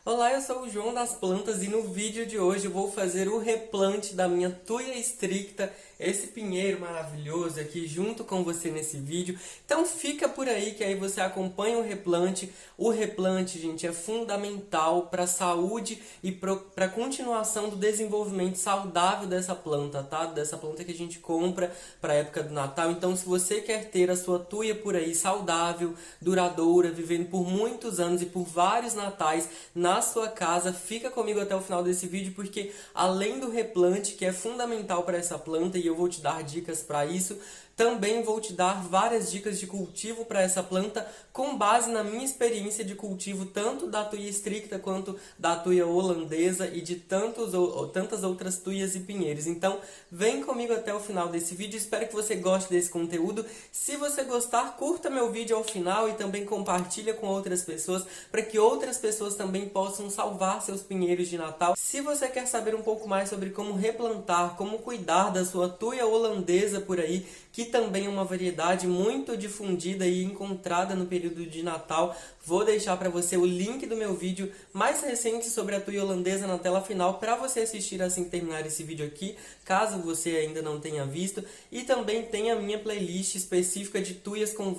Olá, eu sou o João das Plantas e no vídeo de hoje eu vou fazer o replante da minha Thuja stricta, esse pinheiro maravilhoso aqui junto com você nesse vídeo. Então fica por aí que aí você acompanha o replante. O replante, gente, é fundamental para a saúde e para a continuação do desenvolvimento saudável dessa planta, tá? Dessa planta que a gente compra para a época do Natal. Então se você quer ter a sua Thuja por aí saudável, duradoura, vivendo por muitos anos e por vários natais na sua casa, fica comigo até o final desse vídeo, porque além do replante, que é fundamental para essa planta, e eu vou te dar dicas para isso, também vou te dar várias dicas de cultivo para essa planta, com base na minha experiência de cultivo, tanto da Thuja stricta quanto da Thuja holandesa e de tantas outras Thujas e pinheiros. Então, vem comigo até o final desse vídeo, espero que você goste desse conteúdo. Se você gostar, curta meu vídeo ao final e também compartilha com outras pessoas, para que outras pessoas também possam salvar seus pinheiros de Natal. Se você quer saber um pouco mais sobre como replantar, como cuidar da sua Thuja holandesa por aí, que também é uma variedade muito difundida e encontrada no período de Natal, vou deixar para você o link do meu vídeo mais recente sobre a Thuja holandesa na tela final, para você assistir assim que terminar esse vídeo aqui, caso você ainda não tenha visto. E também tem a minha playlist específica de Thujas com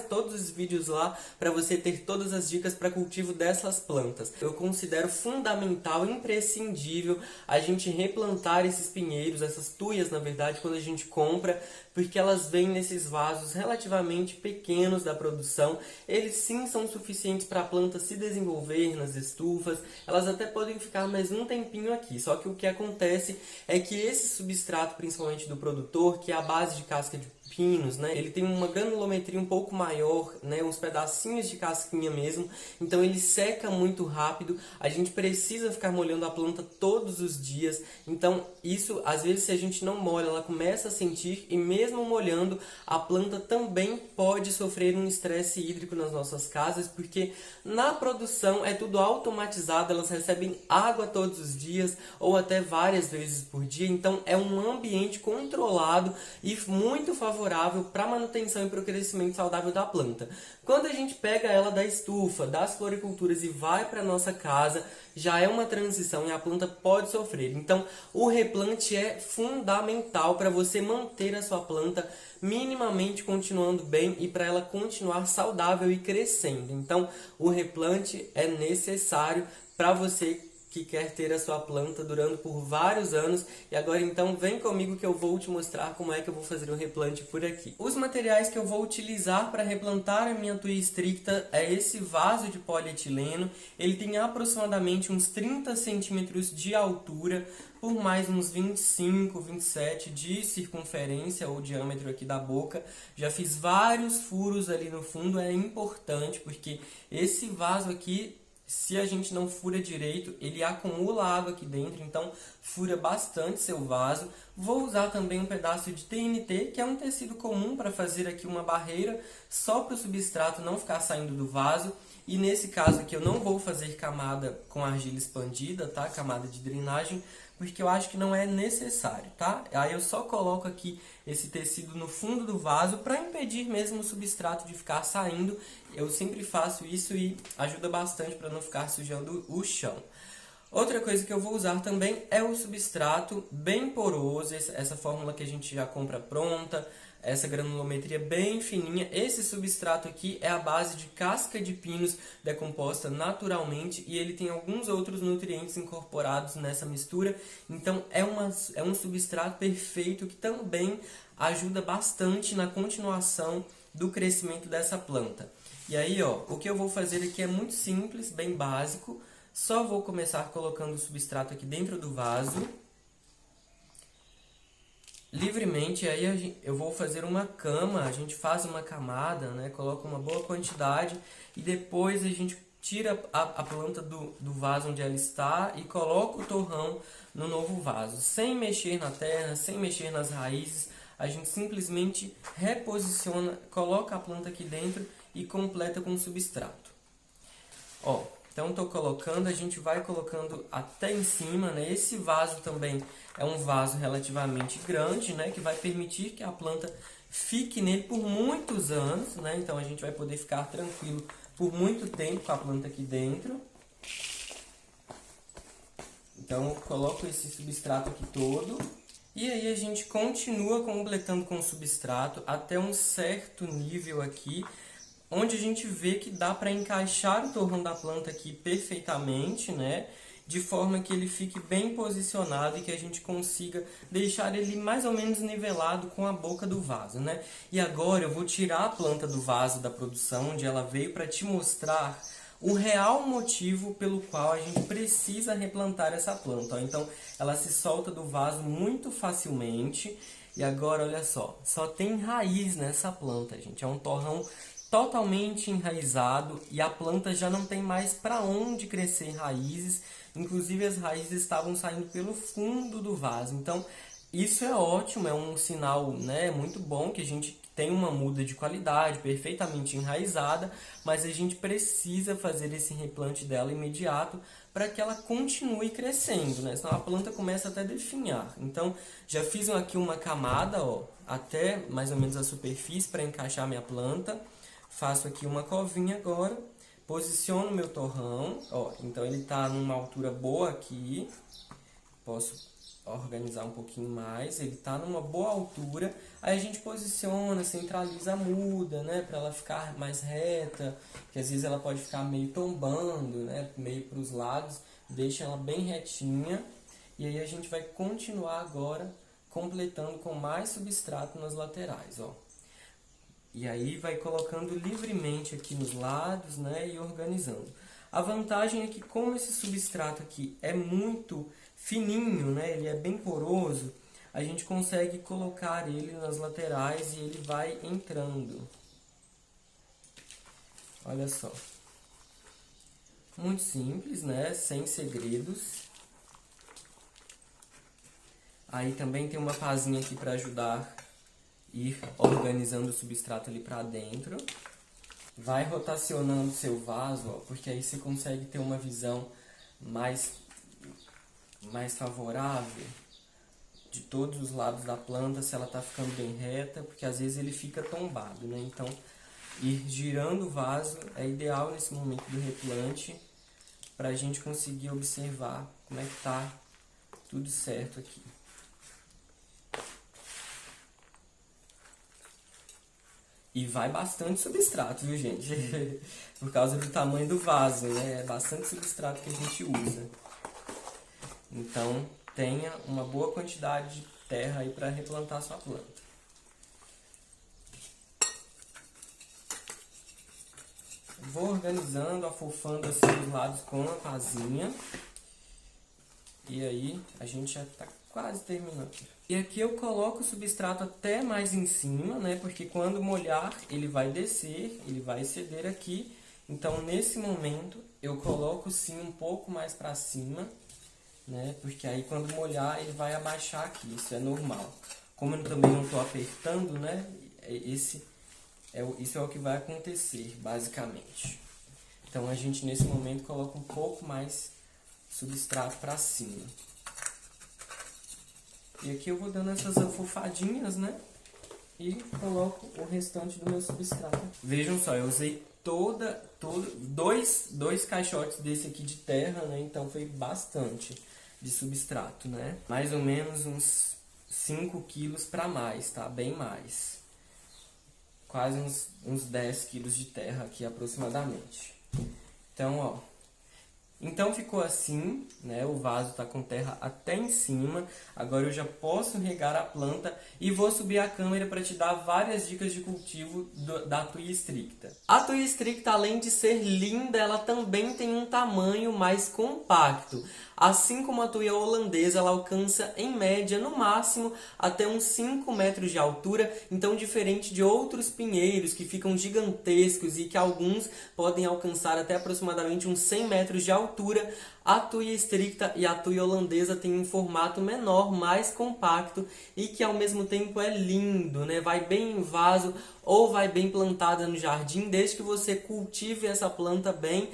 todos os vídeos lá, para você ter todas as dicas para cultivo dessas plantas. Eu considero fundamental, imprescindível, a gente replantar esses pinheiros, essas Thujas na verdade, quando a gente compra, porque elas vêm nesses vasos relativamente pequenos da produção. Eles sim são suficientes para a planta se desenvolver nas estufas, elas até podem ficar mais um tempinho aqui, só que o que acontece é que esse substrato, principalmente do produtor, que é a base de casca de pinos, né? Ele tem uma granulometria um pouco maior, né? Uns pedacinhos de casquinha mesmo, então ele seca muito rápido. A gente precisa ficar molhando a planta todos os dias, então isso, às vezes, se a gente não molha, ela começa a sentir, e mesmo molhando, a planta também pode sofrer um estresse hídrico nas nossas casas, porque na produção é tudo automatizado, elas recebem água todos os dias, ou até várias vezes por dia, então é um ambiente controlado e muito favorável para a manutenção e para o crescimento saudável da planta. Quando a gente pega ela da estufa, das floriculturas e vai para nossa casa, já é uma transição e a planta pode sofrer. Então, o replante é fundamental para você manter a sua planta minimamente continuando bem e para ela continuar saudável e crescendo. Então, o replante é necessário para você que quer ter a sua planta durando por vários anos. E agora então vem comigo que eu vou te mostrar como é que eu vou fazer o replante por aqui. Os materiais que eu vou utilizar para replantar a minha Thuja stricta é esse vaso de polietileno. Ele tem aproximadamente uns 30 centímetros de altura, por mais uns 25, 27 de circunferência ou diâmetro aqui da boca. Já fiz vários furos ali no fundo, é importante porque esse vaso aqui, se a gente não fura direito, ele acumula água aqui dentro, então fura bastante seu vaso. Vou usar também um pedaço de TNT, que é um tecido comum para fazer aqui uma barreira, só para o substrato não ficar saindo do vaso. E nesse caso aqui eu não vou fazer camada com argila expandida, tá? Camada de drenagem, porque eu acho que não é necessário, tá? Aí eu só coloco aqui esse tecido no fundo do vaso para impedir mesmo o substrato de ficar saindo. Eu sempre faço isso e ajuda bastante para não ficar sujando o chão. Outra coisa que eu vou usar também é o substrato bem poroso, essa fórmula que a gente já compra pronta, essa granulometria bem fininha. Esse substrato aqui é a base de casca de pinos decomposta naturalmente e ele tem alguns outros nutrientes incorporados nessa mistura. Então é um substrato perfeito que também ajuda bastante na continuação do crescimento dessa planta. E aí, ó, o que eu vou fazer aqui é muito simples, bem básico. Só vou começar colocando o substrato aqui dentro do vaso, livremente. Aí eu vou fazer uma cama, a gente faz uma camada, né? Coloca uma boa quantidade e depois a gente tira a planta do vaso onde ela está e coloca o torrão no novo vaso. Sem mexer na terra, sem mexer nas raízes, a gente simplesmente reposiciona, coloca a planta aqui dentro e completa com o substrato. Ó, então estou colocando, a gente vai colocando até em cima, né? Esse vaso também é um vaso relativamente grande, né? Que vai permitir que a planta fique nele por muitos anos, né? Então a gente vai poder ficar tranquilo por muito tempo com a planta aqui dentro. Então eu coloco esse substrato aqui todo. E aí a gente continua completando com o substrato até um certo nível aqui, onde a gente vê que dá para encaixar o torrão da planta aqui perfeitamente, né? De forma que ele fique bem posicionado e que a gente consiga deixar ele mais ou menos nivelado com a boca do vaso, né? E agora eu vou tirar a planta do vaso da produção, onde ela veio, para te mostrar o real motivo pelo qual a gente precisa replantar essa planta. Ó. Então, ela se solta do vaso muito facilmente. E agora, olha só tem raiz nessa planta, gente. É um torrão totalmente enraizado e a planta já não tem mais para onde crescer raízes. Inclusive, as raízes estavam saindo pelo fundo do vaso. Então, isso é ótimo, é um sinal, né, muito bom que a gente tem uma muda de qualidade, perfeitamente enraizada, mas a gente precisa fazer esse replante dela imediato para que ela continue crescendo, né? Senão a planta começa até a definhar. Então, já fiz aqui uma camada, ó, até mais ou menos a superfície para encaixar minha planta. Faço aqui uma covinha agora, posiciono meu torrão, ó, então ele está numa altura boa aqui, posso organizar um pouquinho mais, ele está numa boa altura, aí a gente posiciona, centraliza a muda, né, para ela ficar mais reta, que às vezes ela pode ficar meio tombando, né, meio para os lados, deixa ela bem retinha, e aí a gente vai continuar agora completando com mais substrato nas laterais, ó. E aí vai colocando livremente aqui nos lados, né, e organizando. A vantagem é que como esse substrato aqui é muito fininho, né, ele é bem poroso, a gente consegue colocar ele nas laterais e ele vai entrando. Olha só. Muito simples, né, sem segredos. Aí também tem uma pazinha aqui para ajudar ir organizando o substrato ali para dentro. Vai rotacionando seu vaso, ó, porque aí você consegue ter uma visão mais favorável de todos os lados da planta, se ela está ficando bem reta, porque às vezes ele fica tombado, né? Então, ir girando o vaso é ideal nesse momento do replante, para a gente conseguir observar como é que está tudo certo aqui. E vai bastante substrato, viu, gente? Por causa do tamanho do vaso, né? É bastante substrato que a gente usa. Então, tenha uma boa quantidade de terra aí para replantar sua planta. Vou organizando, afofando assim os lados com a pazinha. E aí, a gente já está quase terminando. E aqui eu coloco o substrato até mais em cima, né? Porque quando molhar, ele vai descer, ele vai ceder aqui. Então, nesse momento, eu coloco sim um pouco mais para cima, né? Porque aí quando molhar, ele vai abaixar aqui, isso é normal. Como eu também não estou apertando, né? Isso é o que vai acontecer, basicamente. Então, a gente nesse momento coloca um pouco mais substrato para cima. E aqui eu vou dando essas afofadinhas, né? E coloco o restante do meu substrato. Vejam só, eu usei dois caixotes desse aqui de terra, né? Então foi bastante de substrato, né? Mais ou menos uns 5 quilos para mais, tá? Bem mais. Quase uns 10 quilos de terra aqui aproximadamente. Então, ó. Então ficou assim, né? O vaso tá com terra até em cima. Agora eu já posso regar a planta e vou subir a câmera para te dar várias dicas de cultivo da Thuja stricta. A Thuja stricta, além de ser linda, ela também tem um tamanho mais compacto. Assim como a Thuja holandesa, ela alcança em média, no máximo, até uns 5 metros de altura. Então, diferente de outros pinheiros que ficam gigantescos e que alguns podem alcançar até aproximadamente uns 100 metros de altura, a Thuja stricta e a Thuja holandesa têm um formato menor, mais compacto e que ao mesmo tempo é lindo, né? Vai bem em vaso ou vai bem plantada no jardim, desde que você cultive essa planta bem,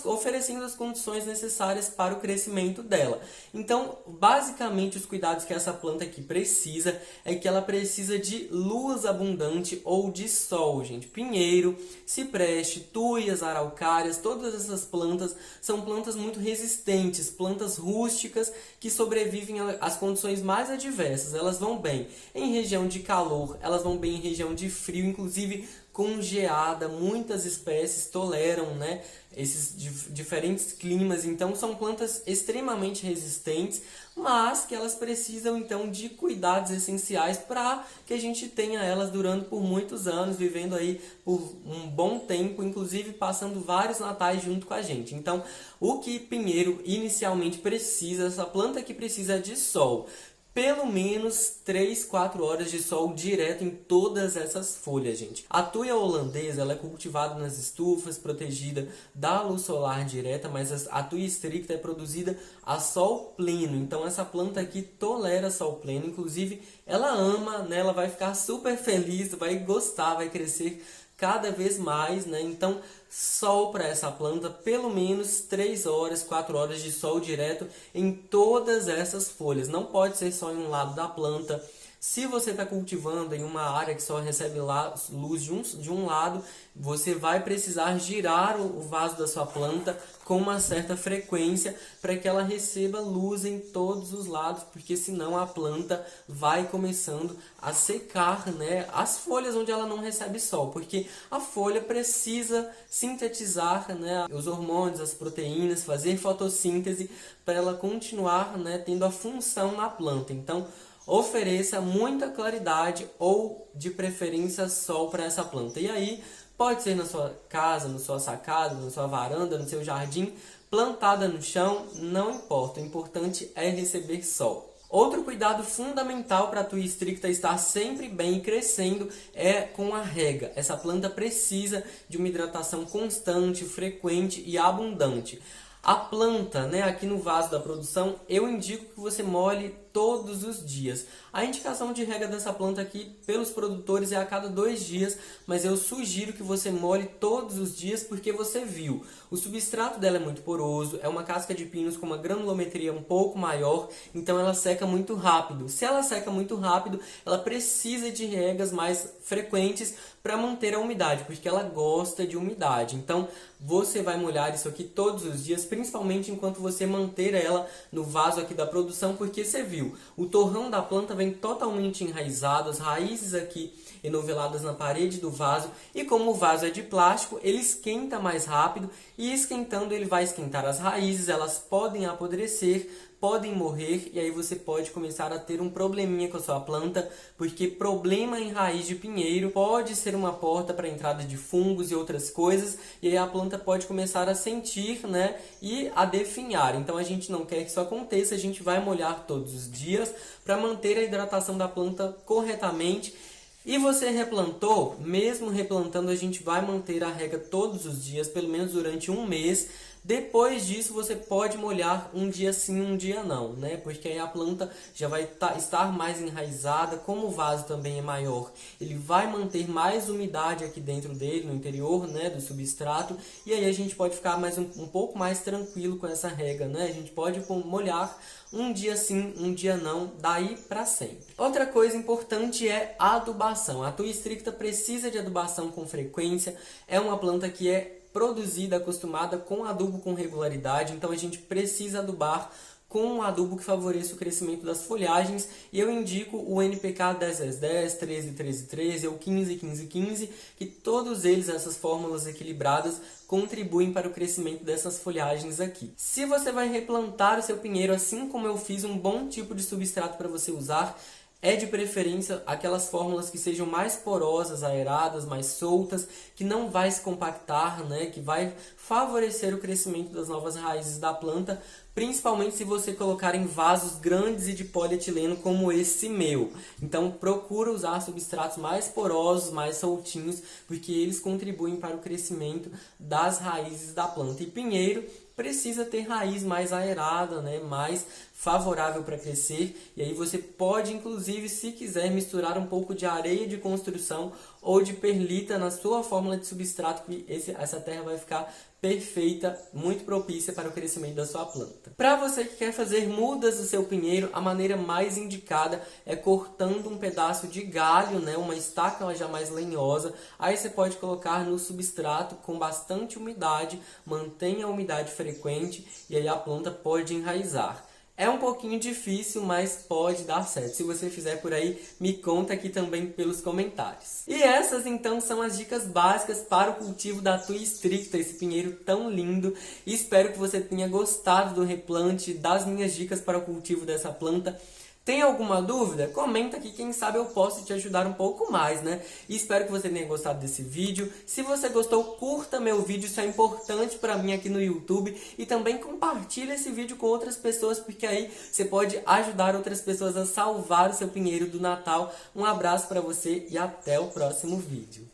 oferecendo as condições necessárias para o crescimento dela. Então, basicamente, os cuidados que essa planta aqui precisa é que ela precisa de luz abundante ou de sol, gente. Pinheiro, cipreste, tuias, araucárias, todas essas plantas são plantas muito resistentes, plantas rústicas que sobrevivem às condições mais adversas. Elas vão bem em região de calor, elas vão bem em região de frio, inclusive com geada. Muitas espécies toleram, né, esses diferentes climas, então são plantas extremamente resistentes, mas que elas precisam então de cuidados essenciais para que a gente tenha elas durando por muitos anos, vivendo aí por um bom tempo, inclusive passando vários natais junto com a gente. Então, o que pinheiro inicialmente precisa, essa planta que precisa de sol. Pelo menos 3, 4 horas de sol direto em todas essas folhas, gente. A tuia holandesa, ela é cultivada nas estufas, protegida da luz solar direta, mas a tuia stricta é produzida a sol pleno. Então essa planta aqui tolera sol pleno, inclusive ela ama, né? Ela vai ficar super feliz, vai gostar, vai crescer cada vez mais, né? Então, sol para essa planta, pelo menos 3 horas, 4 horas de sol direto em todas essas folhas. Não pode ser só em um lado da planta. Se você está cultivando em uma área que só recebe luz de um lado, você vai precisar girar o vaso da sua planta com uma certa frequência para que ela receba luz em todos os lados, porque senão a planta vai começando a secar, né, as folhas onde ela não recebe sol, porque a folha precisa sintetizar, né, os hormônios, as proteínas, fazer fotossíntese para ela continuar, né, tendo a função na planta. Então, ofereça muita claridade ou, de preferência, sol para essa planta. E aí, pode ser na sua casa, na sua sacada, na sua varanda, no seu jardim, plantada no chão, não importa. O importante é receber sol. Outro cuidado fundamental para a tuia stricta estar sempre bem e crescendo é com a rega. Essa planta precisa de uma hidratação constante, frequente e abundante. A planta, né, aqui no vaso da produção, eu indico que você molhe todos os dias. A indicação de rega dessa planta aqui pelos produtores é a cada 2 dias, mas eu sugiro que você molhe todos os dias porque você viu. O substrato dela é muito poroso, é uma casca de pinos com uma granulometria um pouco maior, então ela seca muito rápido. Se ela seca muito rápido, ela precisa de regas mais frequentes para manter a umidade, porque ela gosta de umidade. Então, você vai molhar isso aqui todos os dias, principalmente enquanto você manter ela no vaso aqui da produção, porque você viu, o torrão da planta vem totalmente enraizado, as raízes aqui enoveladas na parede do vaso, e como o vaso é de plástico, ele esquenta mais rápido, e esquentando ele vai esquentar as raízes, elas podem apodrecer, podem morrer, e aí você pode começar a ter um probleminha com a sua planta, porque problema em raiz de pinheiro pode ser uma porta para a entrada de fungos e outras coisas, e aí a planta pode começar a sentir, né, e a definhar. Então a gente não quer que isso aconteça, a gente vai molhar todos os dias para manter a hidratação da planta corretamente. E você replantou, mesmo replantando, a gente vai manter a rega todos os dias, pelo menos durante um mês. Depois disso, você pode molhar um dia sim, um dia não, né? Porque aí a planta já vai estar mais enraizada, como o vaso também é maior. Ele vai manter mais umidade aqui dentro dele, no interior, né, do substrato. E aí a gente pode ficar um pouco mais tranquilo com essa rega, né? A gente pode molhar um dia sim, um dia não, daí para sempre. Outra coisa importante é a adubação. A tuia stricta precisa de adubação com frequência. É uma planta que é produzida, acostumada com adubo com regularidade, então a gente precisa adubar com um adubo que favoreça o crescimento das folhagens, e eu indico o NPK 10-10-10, 13-13-13 ou 15-15-15, que todos eles, essas fórmulas equilibradas, contribuem para o crescimento dessas folhagens aqui. Se você vai replantar o seu pinheiro, assim como eu fiz, um bom tipo de substrato para você usar é de preferência aquelas fórmulas que sejam mais porosas, aeradas, mais soltas, que não vai se compactar, né? Que vai favorecer o crescimento das novas raízes da planta, principalmente se você colocar em vasos grandes e de polietileno como esse meu. Então procura usar substratos mais porosos, mais soltinhos, porque eles contribuem para o crescimento das raízes da planta. E pinheiro precisa ter raiz mais aerada, né? Mais favorável para crescer. E aí você pode, inclusive, se quiser, misturar um pouco de areia de construção ou de perlita na sua fórmula de substrato, que essa terra vai ficar perfeita, muito propícia para o crescimento da sua planta. Para você que quer fazer mudas do seu pinheiro, a maneira mais indicada é cortando um pedaço de galho, né, uma estaca já mais lenhosa. Aí você pode colocar no substrato com bastante umidade, mantenha a umidade frequente e aí a planta pode enraizar. É um pouquinho difícil, mas pode dar certo. Se você fizer por aí, me conta aqui também pelos comentários. E essas, então, são as dicas básicas para o cultivo da Thuya stricta, esse pinheiro tão lindo. E espero que você tenha gostado do replante, das minhas dicas para o cultivo dessa planta. Tem alguma dúvida? Comenta aqui, quem sabe eu posso te ajudar um pouco mais, né? E espero que você tenha gostado desse vídeo. Se você gostou, curta meu vídeo, isso é importante para mim aqui no YouTube. E também compartilha esse vídeo com outras pessoas, porque aí você pode ajudar outras pessoas a salvar o seu pinheiro do Natal. Um abraço para você e até o próximo vídeo.